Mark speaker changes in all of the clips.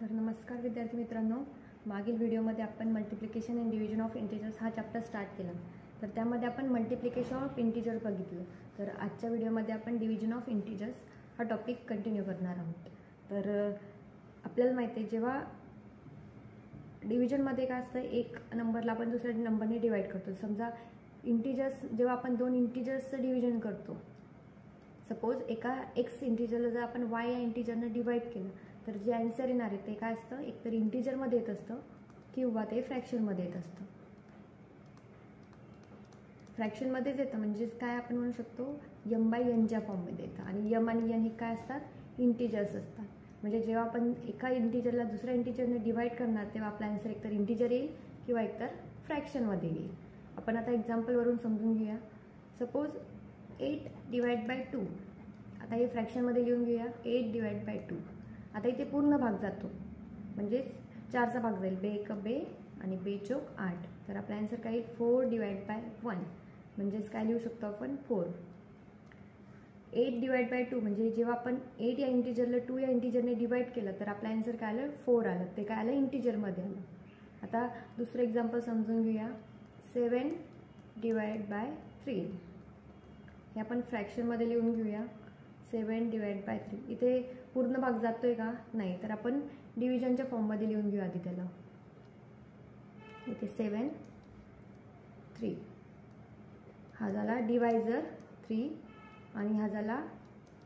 Speaker 1: तर नमस्कार विद्यार्थी मित्रांनो, मागील व्हिडिओमध्ये आपण multiplication and division of integers हा चॅप्टर स्टार्ट केला. तर त्यामध्ये आपण मल्टिप्लिकेशन ऑफ इंटिजर बघितलं. तर आजच्या व्हिडिओमध्ये आपण डिव्हिजन ऑफ इंटिजर्स हा टॉपिक कंटिन्यू करणार आहोत. तर आपल्याला माहिती आहे, जेव्हा डिव्हिजनमध्ये काय असतं, एक नंबरला आपण दुसऱ्या नंबरने डिवाइड करतो. समजा इंटिजर्स, जेव्हा आपण दोन इंटिजर्सचं डिव्हिजन करतो, सपोज एका एक्स इंटिजरला जर आपण वाय या इंटिजरनं डिवाइड केलं, तर जे आन्सर येणार आहे ते काय असतं, एकतर इंटिजरमध्ये येत असतं किंवा ते फ्रॅक्शनमध्ये येत असतं. फ्रॅक्शनमध्येच येतं म्हणजेच काय आपण म्हणू शकतो, यम बाय एनच्या फॉर्ममध्ये येतं. आणि यम आणि एन हे काय असतात, इंटिजर्स असतात. म्हणजे जेव्हा आपण एका इंटिजरला दुसऱ्या इंटिजरने डिवाइड करणार, तेव्हा आपला आन्सर एकतर इंटिजर येईल किंवा एकतर फ्रॅक्शनमध्ये येईल. आपण आता एक्झाम्पलवरून समजून घेऊया. Suppose 8 divide by 2. आता हे फ्रॅक्शनमध्ये लिहून घेऊया, 8 डिवाइड बाय 2. आता इथे पूर्ण भाग जातो, म्हणजेच 4चा भाग जाईल, बे एक बे आणि बे चौक 8. तर आपला आन्सर काय येईल, 4 डिवाइड बाय 1. म्हणजेच काय लिहू शकतो आपण, 4. 8 डिवाइड बाय 2 म्हणजे जेव्हा आपण 8 या इंटिजरला 2 या इंटिजरने डिवाइड केलं, तर आपला आन्सर काय आलं, 4 आलं. ते काय आलं, इंटिजरमध्ये आलं. आता दुसरं एक्झाम्पल समजून घेऊया. 7 डिवाइड बाय 3. हे आपण फ्रॅक्शनमध्ये लिहून घेऊया, 7 डिवाइड बाय 3. इथे पूर्ण भाग जातोय का, नाही. तर आपण डिव्हिजनच्या फॉर्ममध्ये लिहून घेऊ आधी त्याला. इथे 7 3. हा झाला डिवायझर 3 आणि हा झाला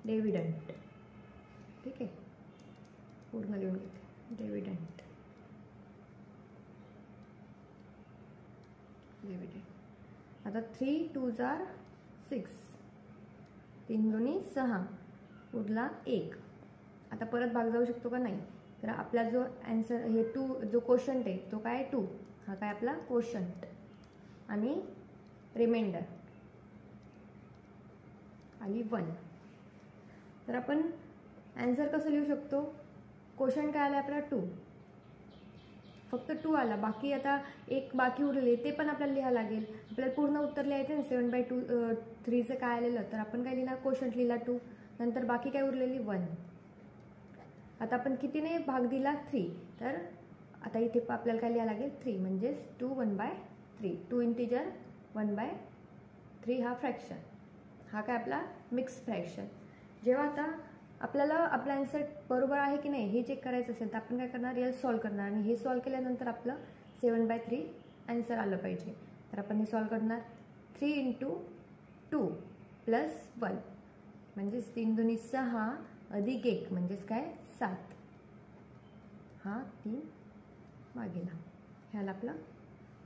Speaker 1: डिव्हिडंट. ठीक आहे, पूर्ण लिहून घेते, डिव्हिडंट. आता 3 2 जार 6, 3 दुनी 6, उरला 1. आता परत भाग जाऊ शकतो का, नाही. तर आपला जो आन्सर हे 2, जो क्वोशंट आहे तो काय, 2. हा काय आपला क्वोशंट. आणि रिमाइंडर आली 1. तर आपण आन्सर कसं लिहू शकतो, क्वोशंट काय आला आपला 2, फक्त 2 आला. बाकी आता एक बाकी उरले ते पण आपल्याला लिहायला लागेल. आपल्याला पूर्ण उत्तर लिहायचं ना, 7 बाय 3चं काय आलेलं, तर आपण काय लिहिला, क्वोशंट लिहिला 2, नंतर बाकी काय उरलेली 1. आता आपण कितीने भाग दिला, 3. तर आता इथे आपल्याला काय लिहायला लागेल, 3. म्हणजेच 2 1 बाय 3. 2 इंटिजर 1 बाय 3 हा फ्रॅक्शन. हा काय आपला मिक्स फ्रॅक्शन. जेव्हा आता आपल्याला आपला आन्सर बरोबर आहे की नाही हे चेक करायचं असेल, तर आपण काय करणार, रिअल सॉल्व करणार. आणि हे सॉल्व केल्यानंतर आपलं 7 बाय 3 आन्सर आलं पाहिजे. तर आपण हे सॉल्व करणार. 3 इंटू 2 प्लस 1 म्हणजेच 3 दुनी 6 अधिक 1 म्हणजेच काय, 7. हा 3 मागेला. ह्याला आपला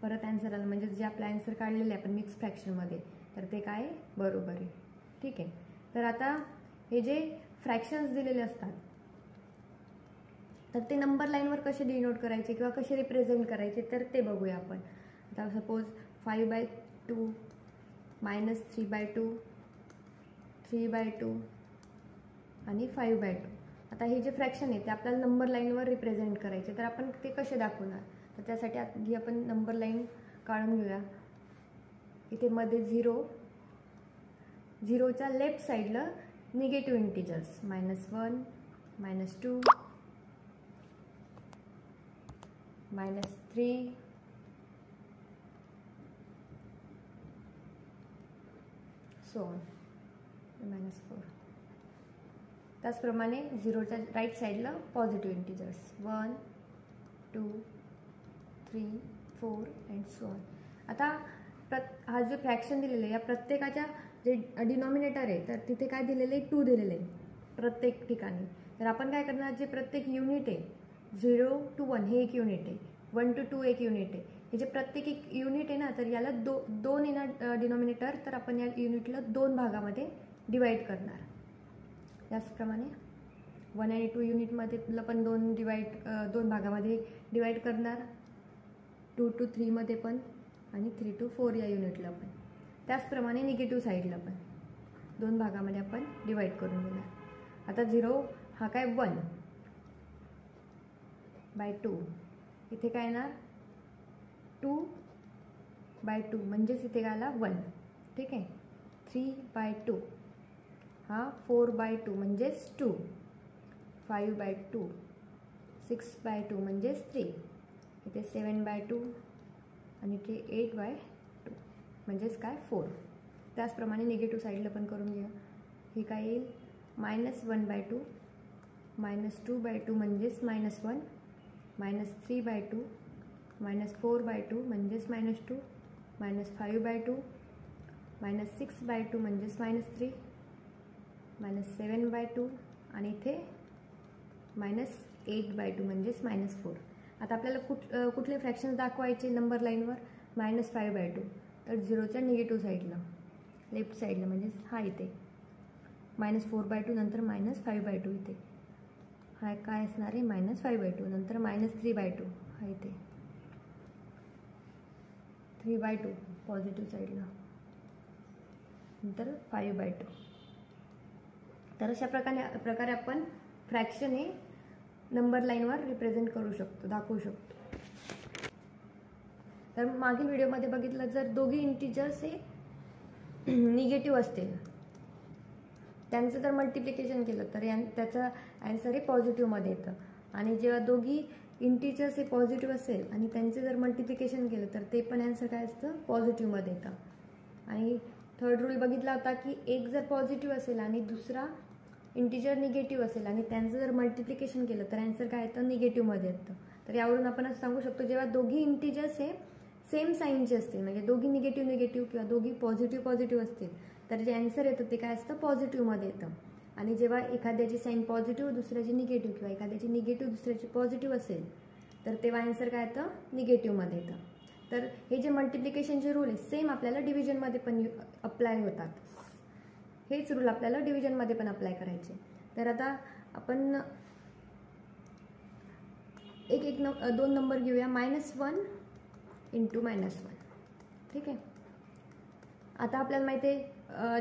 Speaker 1: परत आन्सर आलं. म्हणजे जे आपलं आन्सर काढलेलं आहे आपण मिक्स फ्रॅक्शनमध्ये, तर ते काय बरोबर आहे. ठीक आहे. तर आता हे जे फ्रॅक्शन्स दिलेले असतात, तर ते नंबर लाईनवर कसे डिनोट करायचे किंवा कसे रिप्रेझेंट करायचे, तर ते बघूया आपण. आता suppose 5 by 2 minus 3 by 2, 3 by 2 आणि 5 बाय 2. आता हे जे फ्रॅक्शन आहे ते आपल्याला नंबर लाईनवर रिप्रेझेंट करायचे. तर आपण ते कसे दाखवणार, तर त्यासाठी आधी आपण नंबर लाईन काढून घेऊया. इथे मध्ये 0, 0च्या लेफ्ट साईडला निगेटिव्ह इंटिजर्स, -1 -2 -3 सो ऑन -4. त्याचप्रमाणे 0च्या राईट साईडला positive integers 1 2 3 4 and so on. आता हा जे फ्रॅक्शन दिलेलं आहे, या प्रत्येकाच्या जे डिनॉमिनेटर आहे, तर तिथे काय दिलेलं आहे, 2 दिलेलं आहे प्रत्येक ठिकाणी. तर आपण काय करणार, जे प्रत्येक युनिट आहे, 0 to 1 हे एक युनिट आहे, 1 to 2 एक युनिट आहे. हे जे प्रत्येक एक युनिट आहे ना, तर याला 2 येणार डिनॉमिनेटर. तर आपण या युनिटला 2 भागामध्ये डिवाइड करणार. त्याचप्रमाणे 1 आणि 2 युनिटमध्ये पण 2 भागामध्ये डिवाइड करणार. 2 to 3 मध्ये पण आणि 3 to 4 या युनिटला पण. त्याचप्रमाणे निगेटिव्ह साईडला पण 2 भागामध्ये आपण डिवाइड करून घेणार. आता 0 हा काय 1 बाय 2. इथे काय येणार 2 बाय 2 म्हणजेच इथे काय आला 1. ठीक आहे. 3 बाय 2 हा 4 बाय 2 म्हणजेच 2. 5 बाय 2 6/2 म्हणजेच 3, इथे 7/2 आणि इथे 8/2 म्हणजेच काय 4. त्याचप्रमाणे निगेटिव्ह साईडला पण करून घ्या. हे काय येईल -1/2 -2/2 म्हणजेच -1 -3/2 -4/2 म्हणजेच -2 -5/2 -6/2 म्हणजेच -3 -7/2 आणि इथे -8/2 म्हणजेच -4. आता आपल्याला कुठले फ्रॅक्शन्स दाखवायचे नंबर लाईनवर -5/2. तर 0च्या निगेटिव्ह साईडला लेफ्ट साईडला म्हणजेच हा इथे -4/2 नंतर -5/2 इथे हा काय असणार आहे -5/2 नंतर -3/2 हा इथे 3/2 पॉझिटिव्ह साईडला नंतर 5/2. तर अशा प्रकारे आपण फ्रॅक्शन हे नंबर लाईनवर रिप्रेझेंट करू शकतो, दाखवू शकतो. तर मागील व्हिडिओमध्ये बघितलं, जर दोघी इंटिजर्स हे निगेटिव्ह असतील, त्यांचं जर मल्टिप्लिकेशन केलं तर त्याचा ॲन्सर हे पॉझिटिव्हमध्ये येतं. आणि जेव्हा दोघी इंटिजर्स हे पॉझिटिव्ह असेल आणि त्यांचे जर मल्टिप्लिकेशन केलं तर ते पण ॲन्सर काय असतं पॉझिटिव्हमध्ये येतं. आणि थर्ड रूल बघितला होता की एक जर पॉझिटिव्ह असेल आणि दुसरा इंटिजर निगेटिव्ह असेल आणि त्यांचं जर मल्टिप्लिकेशन केलं तर ॲन्सर काय येतं निगेटिव्हमध्ये येतं. तर यावरून आपण असं सांगू शकतो, जेव्हा दोघी इंटिजर्स हे सेम साईनचे असतील, म्हणजे दोघी निगेटिव्ह किंवा दोघी पॉझिटिव्ह असतील, तर जे ॲन्सर येतं ते काय असतं पॉझिटिव्हमध्ये येतं. आणि जेव्हा एखाद्याची साईन पॉझिटिव्ह दुसऱ्याची निगेटिव्ह किंवा एखाद्याची निगेटिव्ह दुसऱ्याची पॉझिटिव्ह असेल तर तेव्हा ॲन्सर काय येतं निगेटिव्हमध्ये येतं. तर हे जे मल्टिप्लिकेशनचे रूल आहे सेम आपल्याला डिव्हिजनमध्ये पण अप्लाय होतात. हेच रूल आपल्याला डिव्हिजनमध्ये पण अप्लाय करायचे. तर आता आपण दोन नंबर घेऊया, -1 × -1. ठीक आहे. आता आपल्याला माहिती आहे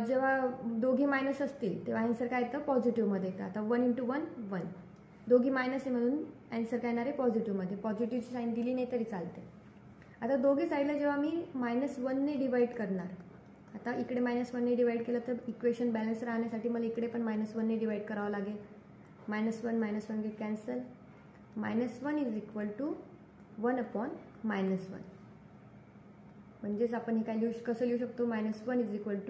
Speaker 1: जेव्हा दोघी मायनस असतील तेव्हा ॲन्सर काय येतं पॉझिटिव्हमध्ये येतं. आता 1 × 1 1, दोघी मायनस आहे म्हणून ॲन्सर काय येणार आहे पॉझिटिव्हमध्ये. पॉझिटिव्हची साईन दिली नाही तरी चालते. आता दोघी साईडला जेव्हा मी -1ने डिवाईड करणार, आता इकडे -1ने डिवाईड केलं तर इक्वेशन बॅलन्स राहण्यासाठी मला इकडे पण -1ने डिवाईड करावं लागेल. -1 गेट कॅन्सल. -1 = 1/-1. म्हणजेच आपण हे काय कसं लिहू शकतो -1 =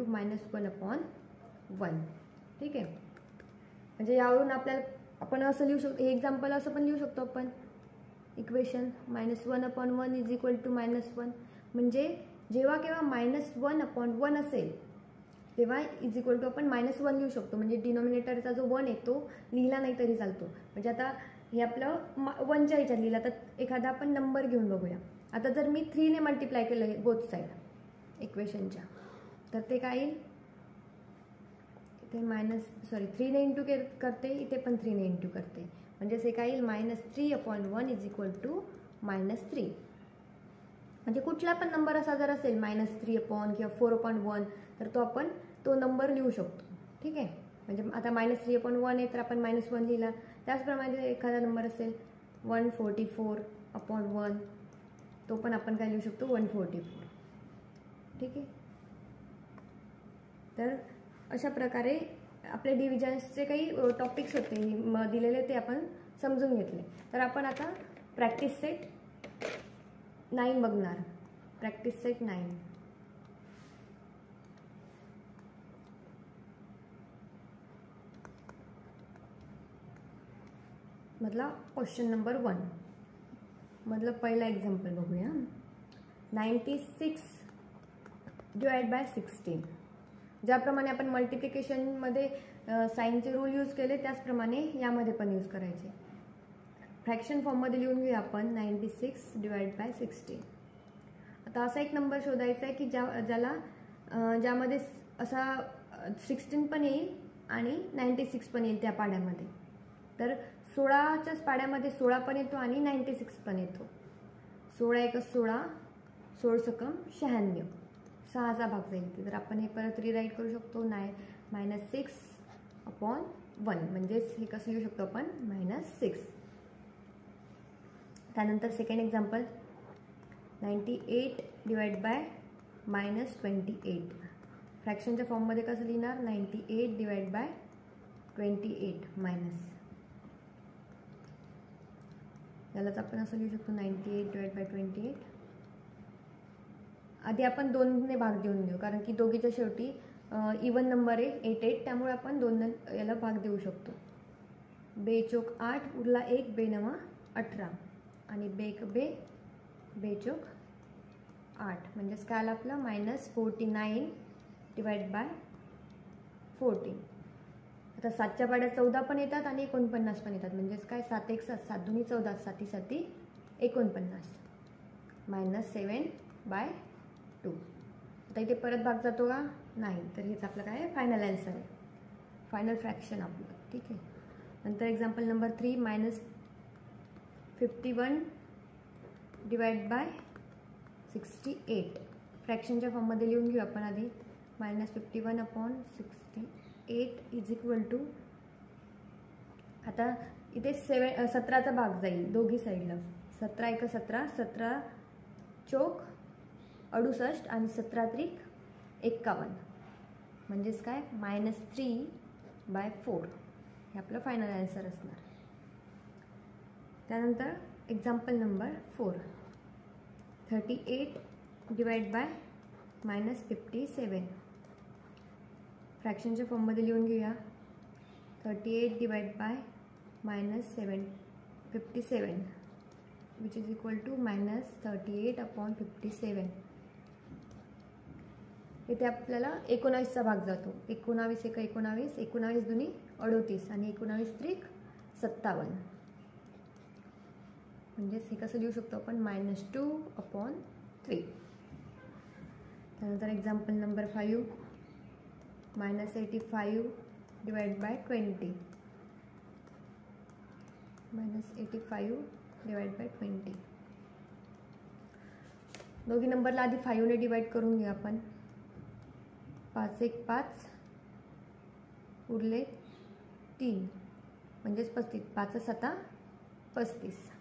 Speaker 1: -1/1. ठीक आहे. म्हणजे यावरून आपण असं लिहू शकतो, हे एक्झाम्पल असं पण लिहू शकतो आपण इक्वेशन -1/1 = -1. म्हणजे जेव्हा केव्हा -1/1 असेल तेव्हा = आपण -1 लिहू शकतो. म्हणजे डिनॉमिनेटरचा जो 1 आहे तो लिहिला नाही तरी चालतो. म्हणजे आता हे आपलं 1च्या ह्याच्यात लिहिलं, तर एखादा आपण नंबर घेऊन बघूया. आता जर मी 3ने मल्टिप्लाय केलं बोथ साईड इक्वेशनच्या तर ते काय येईल, इथे 3ने इंटू करते, इथे पण 3ने इंटू करते. म्हणजेच हे काय येईल -3/1 = -3. म्हणजे कुठला पण नंबर असा जर असेल -3 किंवा 4/1 तर आपण तो नंबर लिहू शकतो. ठीक आहे. म्हणजे आता -3/1 आहे तर आपण -1 लिहिला. त्याचप्रमाणे एखादा नंबर असेल 144/1 तो पण आपण काय लिहू शकतो 144. ठीक आहे. तर अशा प्रकारे आपले डिव्हिजन्सचे काही टॉपिक्स होते दिलेले ते आपण समजून घेतले. तर आपण आता प्रॅक्टिस सेट 9 बघणार. प्रॅक्टिस सेट 9 मधला क्वेश्चन नंबर 1 मधलं पहिला एक्झाम्पल बघूया. 96 / 16. ज्याप्रमाणे आपण मल्टिप्लिकेशनमध्ये साईनचे रूल यूज केले त्याचप्रमाणे यामध्ये पण यूज करायचे. फ्रॅक्शन फॉर्ममध्ये लिहून घेऊया आपण 96 / 16. आता असा एक नंबर शोधायचा आहे की ज्यामध्ये असा 16 पण येईल आणि 96 पण येईल त्या पाड्यामध्ये. तर 16च्याच पाड्यामध्ये 16 पण येतो आणि 96 पण येतो. 16 × 16 16 × 96 6चा भाग जाईल. तर आपण हे परत रिराईट करू शकतो -6/1. म्हणजेच हे कसं लिहू शकतो आपण -6. त्यानंतर सेकंड एक्झाम्पल 98 / -28. फ्रॅक्शनच्या फॉर्ममध्ये कसं लिहिणार 98 / 28 - यालाच आपण असं लिहू शकतो 98 डिवाइड बाय 28. आधी आपण 2ने भाग देऊन घेऊ, कारण की दोघीच्या शेवटी इवन नंबर आहे 8 त्यामुळे आपण 2 याला भाग देऊ शकतो. 2 चोक 8 उरला 1, 2 नवा 18 आणि 2 2 चोक 8 म्हणजेच काय आलं आपलं -49 डिवाइड बाय 14. आता 7च्या पाड्या 14 पण येतात आणि 49 पण येतात, म्हणजेच काय 7 1 7 7 2 14 7 7 49 -7/2. आता इथे परत भाग जातो का नाही, तर हेच आपलं काय आहे फायनल आन्सर आहे, फायनल फ्रॅक्शन आपलं. ठीक आहे. नंतर एक्झाम्पल नंबर 3 -51 डिवाइड बाय 68. फ्रॅक्शनच्या फॉर्ममध्ये लिहून घेऊ आपण आधी. -51/68 इज इक्वल टू, आता इथे 17चा भाग जाईल दोघी साईडला. 17 1 17 17 चोक 68 आणि 17 त्रिक 51 म्हणजेच काय -3/4. हे आपलं फायनल आन्सर असणार. त्यानंतर एक्झाम्पल नंबर 4 38 डिवाइड बाय -57. फ्रॅक्शनच्या फॉर्ममध्ये लिहून घेऊया. 38 divide by -57 which is equal to -38/57. इथे आपल्याला 19चा भाग जातो. 19 1 19 19 दुनी 38 आणि 19 त्रिक 57 म्हणजेच हे कसं लिहू शकतो आपण -2/3. त्यानंतर example number 5 -85 divide by 20. -85 divide by 20. दोघी नंबरला आधी 5ने डिवाइड करून घेऊ आपण. 5 1 5 उरले 3 म्हणजेच 35. 5 7 35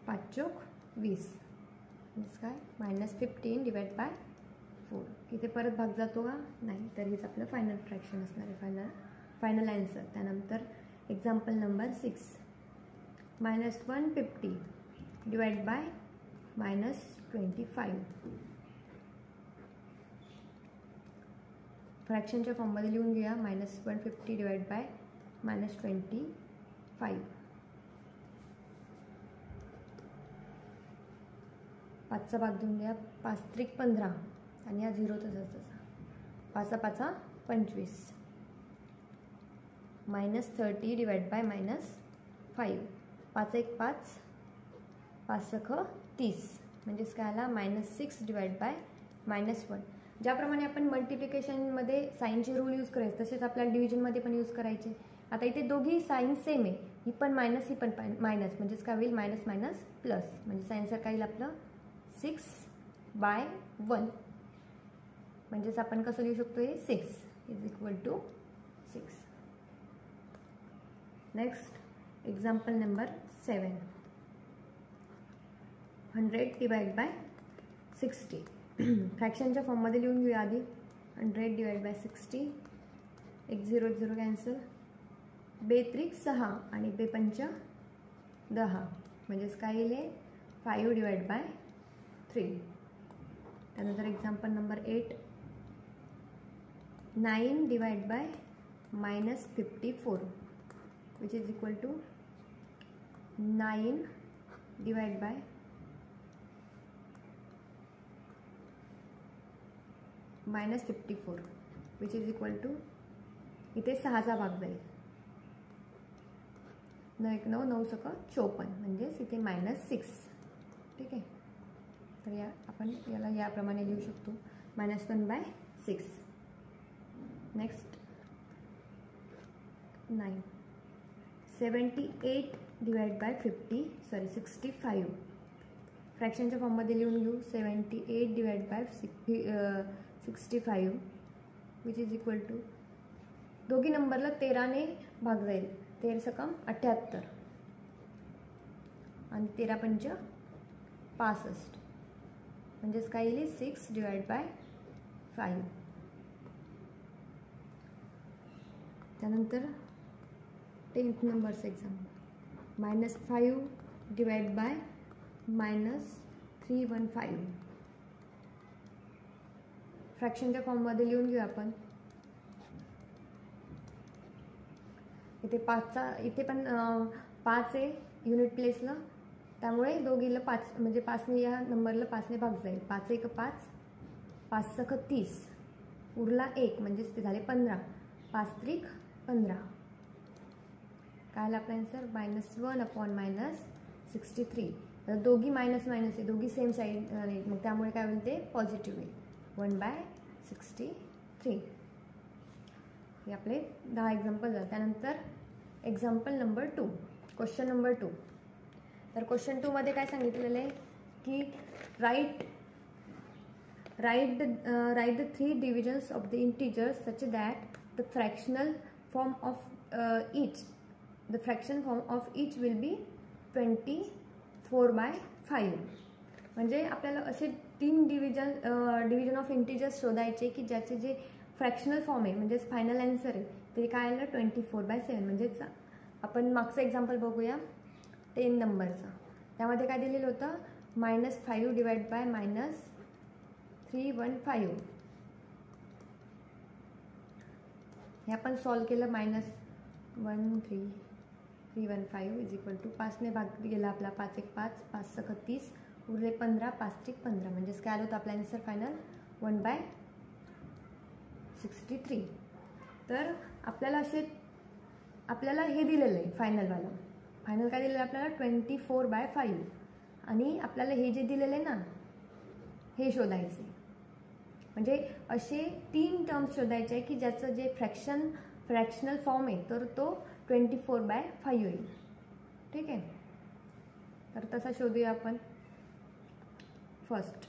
Speaker 1: 5 चोक 20 म्हणजेच काय -15 डिवाइड बाय 4. इथे परत भाग जातो का नाही, तर हेच आपलं फायनल फ्रॅक्शन असणार आहे, फायनल आन्सर. त्यानंतर एक्झाम्पल नंबर 6 -150 डिवाइड बाय -25. फ्रॅक्शनच्या फॉर्ममध्ये लिहून घेऊया. -150 डिवाइड बाय -25. 5चा भाग देऊन घ्या. 5 त्रिक 15 आणि या 0 तसंच 5 5 25 -30 डिवाइड बाय -5. 5 1 5 5 6 30 म्हणजेच काय आला -6 डिवाइड बाय -1. ज्याप्रमाणे आपण मल्टिप्लिकेशनमध्ये साईनचे रूल यूज करायचे तसेच आपल्याला डिव्हिजनमध्ये पण यूज करायचे. आता इथे दोघी साईन सेम आहे, ही पण मायनस ही पण मायनस, म्हणजेच काय होईल मायनस मायनस प्लस, म्हणजे साईनचं काय येईल आपलं 6/1. म्हणजेच आपण कसं लिहू शकतो हे 6 is equal to 6. Next example number 7 100 divide by 60. फ्रॅक्शनच्या फॉर्ममध्ये लिहून घेऊया आधी. 100 डिवाइड बाय 60. 1 0 0 कॅन्सल. 2 त्रिक 6 आणि 2 पंच 10 म्हणजेच काय येईल 5 डिवाइड बाय 3. त्यानंतर example number 8 9 divide by -54 which is equal to 9 divide by -54 which is equal to इथे 6चा भाग जाईल. 9 1 9 9 6 54 म्हणजेच इथे -6. ठीक आहे. तर या आपण याला याप्रमाणे लिहू शकतो -1/6. Next 9 78 divide by 65. फ्रॅक्शनच्या फॉर्ममध्ये लिहून घेऊ. 78 divide by 65 which is equal to दोघी नंबरला 13ने भाग जाईल. 13 सकम 78 आणि 13 पंच 65 म्हणजेच काय येईल 6 डिवाइड बाय 5. त्यानंतर 10th नंबरचं एक्झाम्पल -5 डिवाइड बाय -315. फ्रॅक्शनच्या फॉर्ममध्ये लिहून घेऊ आपण. इथे 5चा इथे पण 5 आहे युनिट प्लेसला, त्यामुळे दोघीला 5 म्हणजे 5ने या नंबरला 5ने भाग जाईल. 5 1 5, 5 6 30, उरला 1 म्हणजेच ते झाले 15. 5 त्रिक 15. काय आला आपला आन्सर? -1/-63. तर दोघी मायनस मायनस आहे, दोघी सेम साईड आहेत, मग त्यामुळे काय होईल ते पॉझिटिव्ह येईल. 1/63. हे आपले 10 एक्झाम्पल झाले. त्यानंतर एक्झाम्पल नंबर 2, क्वेश्चन नंबर 2. तर क्वेश्चन 2 मध्ये काय सांगितलेलं आहे की write the 3 divisions of the integers such that the fractional form of each will be 24/5. म्हणजे आपल्याला असे 3 डिव्हिजन ऑफ इंटिजर्स शोधायचे की ज्याचे जे फ्रॅक्शनल फॉर्म आहे म्हणजेच फायनल आन्सर आहे ते काय आलं 24/7. म्हणजेच आपण मागचं एक्झाम्पल बघूया 10 नंबरचा. त्यामध्ये काय दिलेलं होतं? -5 डिवाइड बाय -315. हे आपण सॉल्व केलं. -13315 इज इक्वल टू 5ने भाग गेला आपला 5 1 5, 5 6 30, उरले 15, 5 3 15. म्हणजेच काय आलं होतं आपला आन्सर फायनल 1/63. तर आपल्याला हे दिलेलं आहे फायनल काय दिलेलं आहे आपल्याला 24/5. आणि आपल्याला हे जे दिलेलं आहे ना हे शोधायचे. म्हणजे असे 3 टर्म्स शोधायचे आहे की ज्याचं जे फ्रॅक्शनल फॉर्म आहे तर तो 24/5 होईल. ठीक आहे, तर तसा शोधूया आपण. फर्स्ट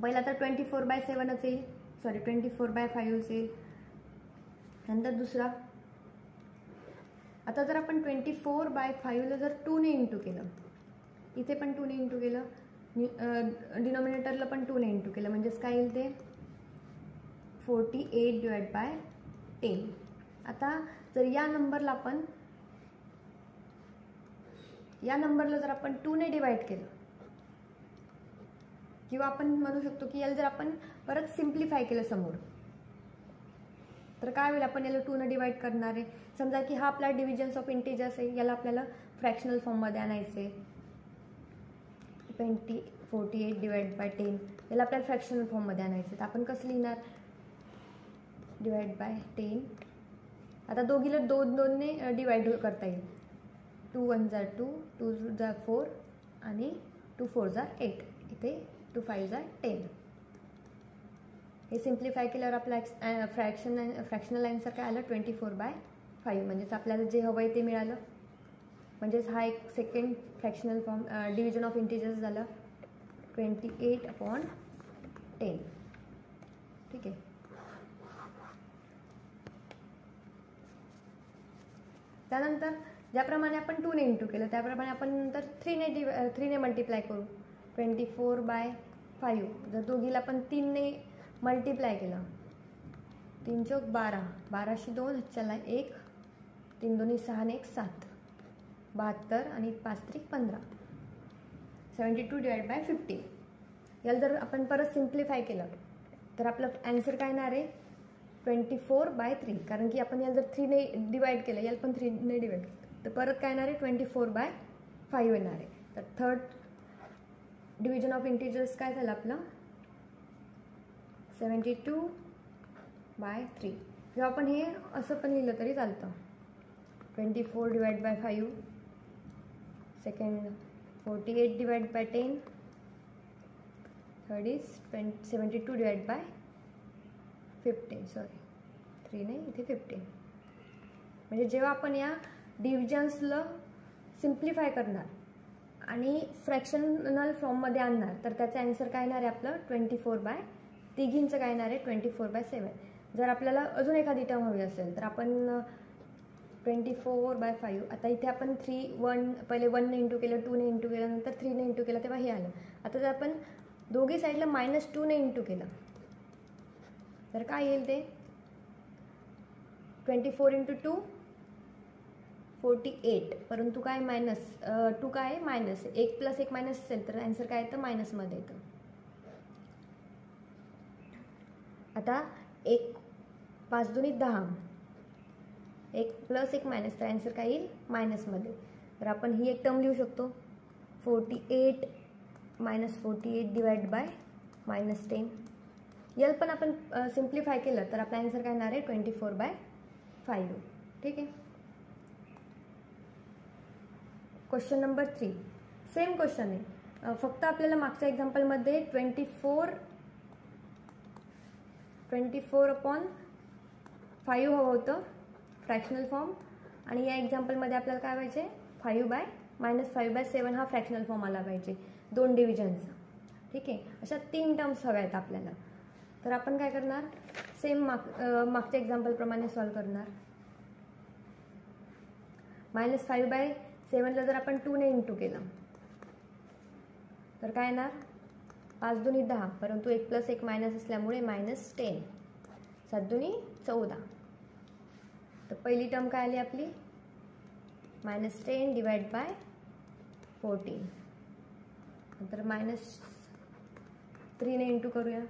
Speaker 1: पहिला तर 24/7च येईल, 24/5 येईल. नंतर दुसरा, आता जर आपण 24/5ला जर 2ने इंटू केलं, इथे पण 2ने इंटू केलं, डिनॉमिनेटरला पण 2ने इंटू केलं, म्हणजेच काय येईल ते 48 डिवाइड बाय 10. आता जर या नंबरला जर आपण 2ने डिवाइड केलं, किंवा आपण म्हणू शकतो की याला जर आपण परत सिम्प्लिफाय केलं समोर, तर काय होईल? आपण याला 2ने डिवाइड करणार आहे. समजा की हा आपला डिव्हिजन्स ऑफ इंटिजर्स आहे, याला आपल्याला फ्रॅक्शनल फॉर्ममध्ये आणायचं आहे. 48 डिवाइड बाय 10 याला आपल्याला फ्रॅक्शनल फॉर्ममध्ये आणायचं आहे. तर आपण कसं लिहिणार? Divide by 10. आता दोघीला 2ने डिवाइड करता येईल. 2 1 जार 2, 2 जार 4 आणि 2 4 जार 8. इथे 2 5 जार 10. हे सिम्प्लिफाय केल्यावर आपला फ्रॅक्शनल आन्सर काय आलं 24/5. म्हणजेच आपल्याला जे हवं आहे ते मिळालं. म्हणजेच हा एक second fractional form division of integers झालं 28/10. ठीक आहे. त्यानंतर ज्याप्रमाणे आपण 2ने इंटू केलं त्याप्रमाणे आपण नंतर 3ने मल्टिप्लाय करू. 24/5 जर दोघीला आपण 3ने मल्टिप्लाय केलं, 3 चौक 12, 12शी 2 चला 1, 3 2 6 1 7, 72 आणि 5 3 15, 72 डिवाइड बाय 50. याला जर आपण परत सिम्प्लिफाय केलं तर आपलं आन्सर काय येणार आहे 24/3. कारण की आपण याला जर 3ने डिवाइड केलं, याला पण 3ने डिवाइड केलं, तर परत काय येणार आहे 24/5 येणार आहे. तर थर्ड डिव्हिजन ऑफ इंटिजर्स काय झालं आपलं 72/3. किंवा आपण हे असं पण लिहिलं तरी चालतं. 24 divide bye 5, second 48 divide by 10, third is 72 divide by 15. Sorry 3 नाही, इथे 15. म्हणजे जेव्हा आपण या डिव्हिजन्सला सिम्प्लिफाय करणार आणि फ्रॅक्शनल फॉर्ममध्ये आणणार तर त्याचं आन्सर काय येणार आहे आपलं 24/, तिघींचं काय येणार आहे 24/7. जर आपल्याला अजून एखादी टर्म हवी असेल तर आपण 24/5. आता इथे आपण 1 पहिले 1ने इंटू केलं, 2ने इंटू केलं, नंतर 3ने इंटू केलं, तेव्हा हे आलं. आता जर आपण दोघी साईडला -2ने इंटू केलं तर काय येईल ते 24 × 2 48, परंतु काय मायनस 2 काय आहे मायनस, 1 प्लस 1 मायनस असेल तर आन्सर काय येतं मायनसमध्ये येतं. आता 1 5 दुनी 10, 1 प्लस 1 मायनस तर आन्सर काय येईल मायनसमध्ये. तर आपण ही एक टर्म लिहू शकतो 48 मायनस 48 डिवाइड बाय -10. यल पण आपण सिम्प्लिफाय केलं तर आपला आन्सर काय येणार आहे 24/5. ठीक आहे. क्वेश्चन नंबर 3 सेम क्वेश्चन आहे, फक्त आपल्याला मागच्या एक्झाम्पलमध्ये 24/5 हवं होतं फ्रॅक्शनल फॉर्म, आणि या एक्झाम्पलमध्ये आपल्याला काय पाहिजे -5/7 हा फ्रॅक्शनल फॉर्म आला पाहिजे 2 डिव्हिजनचा. ठीक आहे. अशा 3 टर्म्स हव्या आहेत आपल्याला. तर आपण काय करणार, सेम मागच्या एक्झाम्पलप्रमाणे सॉल्व करणार. -5/7ला जर आपण 2 ने इंटू केलं तर काय येणार 5 दुनी 10, परंतु 1 प्लस 1 मायनस असल्यामुळे -10, 7 दुनी 14. तर पहिली टर्म काय आली आपली -10 डिवाइड बाय 14. नंतर -3 ने इंटू करूया,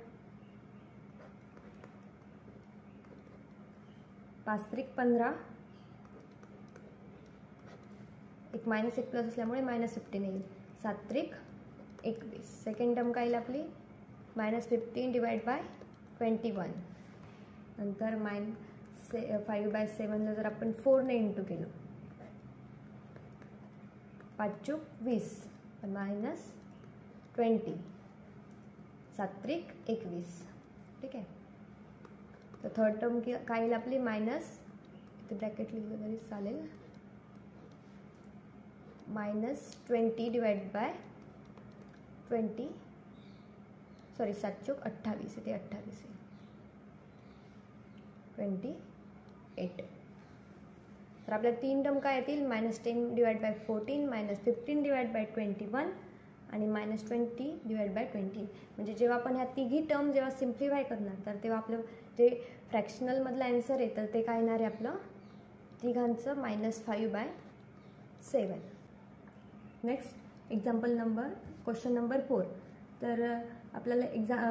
Speaker 1: 5 त्रिक 15, एक मायनस 1 प्लस असल्यामुळे -15 येईल, 7 त्रिक 21. सेकंड टर्म काय येईल आपली -15 डिवाइड बाय 21. नंतर -5/7ला जर आपण 4 ने इंटू केलं 5 चूक 20 -20, 7 त्रिक 21. ठीक आहे. तर थर्ड टर्म काय येईल आपली मायनस, इथे ब्रॅकेट लिहिलं तरी चालेल, -20 डिवाइड बाय 20, सॉरी 7 चूक 28, इथे 28 आहे, 28. तर आपल्या 3 टर्म काय येतील -10 डिवाइड बाय 14, -15 डिवाइड बाय 21 आणि -20 डिवाइड बाय 20. म्हणजे जेव्हा आपण ह्या तिघी टर्म जेव्हा सिम्प्लिफाय करणार तर तेव्हा आपलं जे फ्रॅक्शनलमधलं आन्सर येतं ते काय येणार आहे आपलं तिघांचं -5/7. Next question number 4. तर आपल्याला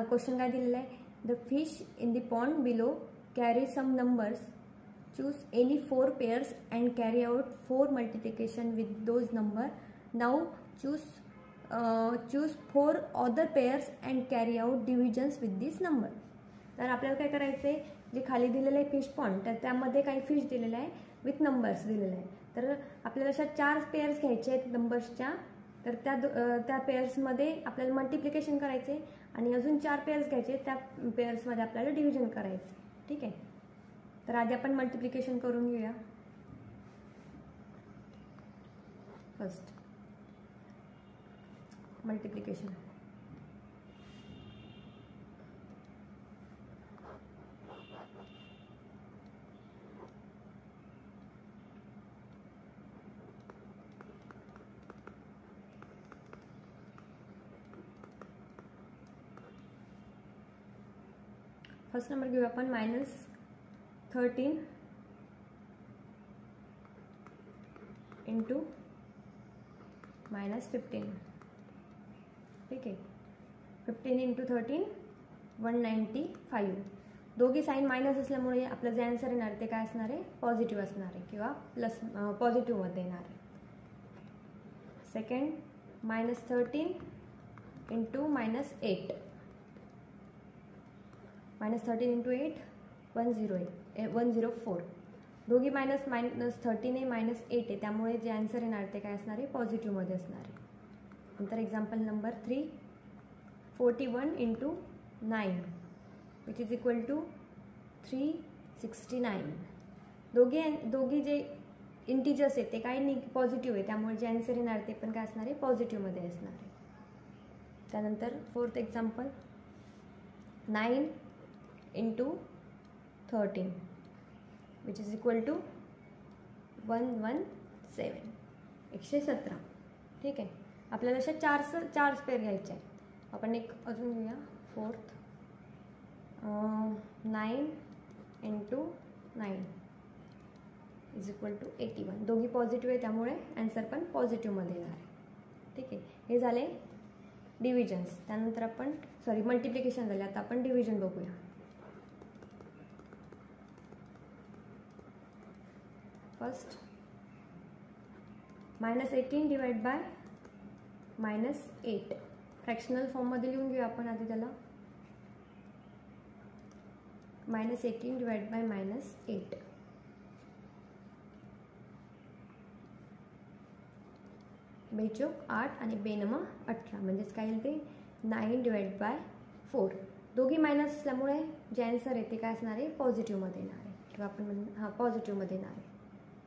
Speaker 1: क्वेश्चन काय दिलेलं आहे, the fish in the pond below carry some numbers, choose any 4 pairs and carry out 4 multiplication with those number. Now choose 4 other pairs and carry out divisions with this number. तर आपल्याला काय करायचं आहे, जे खाली दिलेलं आहे फिश पॉन्ड तर त्यामध्ये काही फिश दिलेलं आहे विथ नंबर्स दिलेलं आहे. तर आपल्याला अशा 4 पेयर्स घ्यायचे आहेत नंबर्सच्या. तर त्या पेयर्समध्ये आपल्याला मल्टिप्लिकेशन करायचे आणि अजून 4 पेयर्स घ्यायचे, त्या पेयर्समध्ये आपल्याला डिव्हिजन करायचं. ठीक आहे. तर आधी आपण मल्टिप्लिकेशन करून घेऊया. First multiplication. फर्स्ट नंबर घेऊया आपण -13 इंटू -15. ठीक आहे. 15 इंटू 13 195. दोघी साईन मायनस असल्यामुळे आपलं जे आन्सर येणार ते काय असणार आहे पॉझिटिव्ह असणार आहे किंवा प्लस पॉझिटिव्हमध्ये येणार आहे. Second -13 into -8. -13 इंटू 8 104. दोघी -13 आहे -8 आहे, त्यामुळे जे आन्सर येणार ते काय असणार आहे पॉझिटिव्हमध्ये असणार आहे. नंतर example number 3 41 into 9 which is equal to 369. दोघी जे इंटिजर्स आहेत ते काय पॉझिटिव्ह आहे, त्यामुळे जे आन्सर येणार ते पण काय असणार आहे पॉझिटिव्हमध्ये असणार आहे. त्यानंतर fourth example 9 into 13 which is equal to 117. 117. ठीक आहे. आपल्याला अशा 4 पेअर घ्यायचे आहे. आपण एक अजून घेऊया fourth 9 into 9 is equal to 81. दोघी पॉझिटिव्ह आहे त्यामुळे आन्सर पण पॉझिटिव्हमध्ये येणार आहे. ठीक आहे, हे झाले डिव्हिजन्स. त्यानंतर आपण मल्टिप्लिकेशन झाले. आता आपण डिव्हिजन बघूया. फर्स्ट -18 डिवाइड बाय -8 फ्रॅक्शनल फॉर्ममध्ये लिहून घेऊया आपण आधी त्याला. -18 डिवाइड बाय -8. बेचोक 8 आणि बेनम 18 म्हणजेच काय येईल ते 9 डिवाइड बाय 4. दोघी मायनस असल्यामुळे जे आन्सर आहे ते काय असणार आहे, पॉझिटिव्हमध्ये येणार आहे, किंवा आपण पॉझिटिव्हमध्ये येणार आहे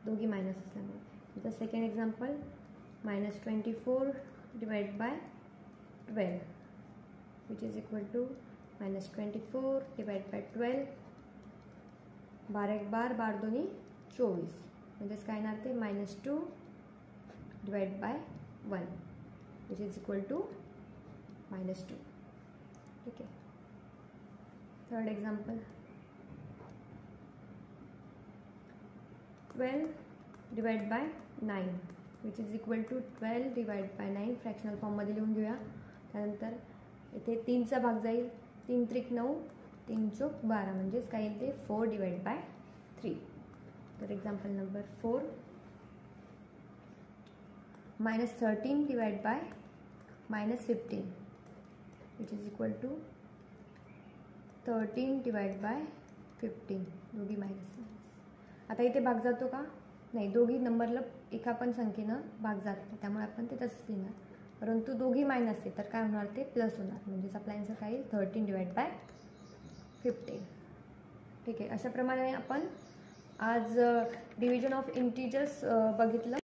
Speaker 1: दोघी मायनस असल्यामुळे. आता second example -24 divide by 12 which is equal to -24 divide by 12. 12 एक 12, 12 दोन्ही 24 म्हणजेच काय येणार ते -2 divide by 1 which is equal to -2. ठीक आहे. Third example 12 divide by 9 which is equal to 12 divide by 9 fractional फॉर्ममध्ये लिहून घेऊया. त्यानंतर इथे 3चा भाग जाईल. 3 त्रिक 9, 3 चोक 12 म्हणजेच काय येईल ते 4 डिवाइड बाय 3. तर example number 4 -13 divide by -15 which is equal to 13 divide by 15. दोघी मायनस. आता इथे भाग जातो का, नाही, दोघी नंबरला एका पण संख्येनं भाग जात नाही त्यामुळे आपण ते तसंच लिहिणार. परंतु दोघी मायनस आहे तर काय होणार ते प्लस होणार. म्हणजेच आपला आन्सर काय येईल 13 डिवाइड बाय 15. ठीक आहे. अशाप्रमाणे आपण आज डिव्हिजन ऑफ इंटिजर्स बघितलं.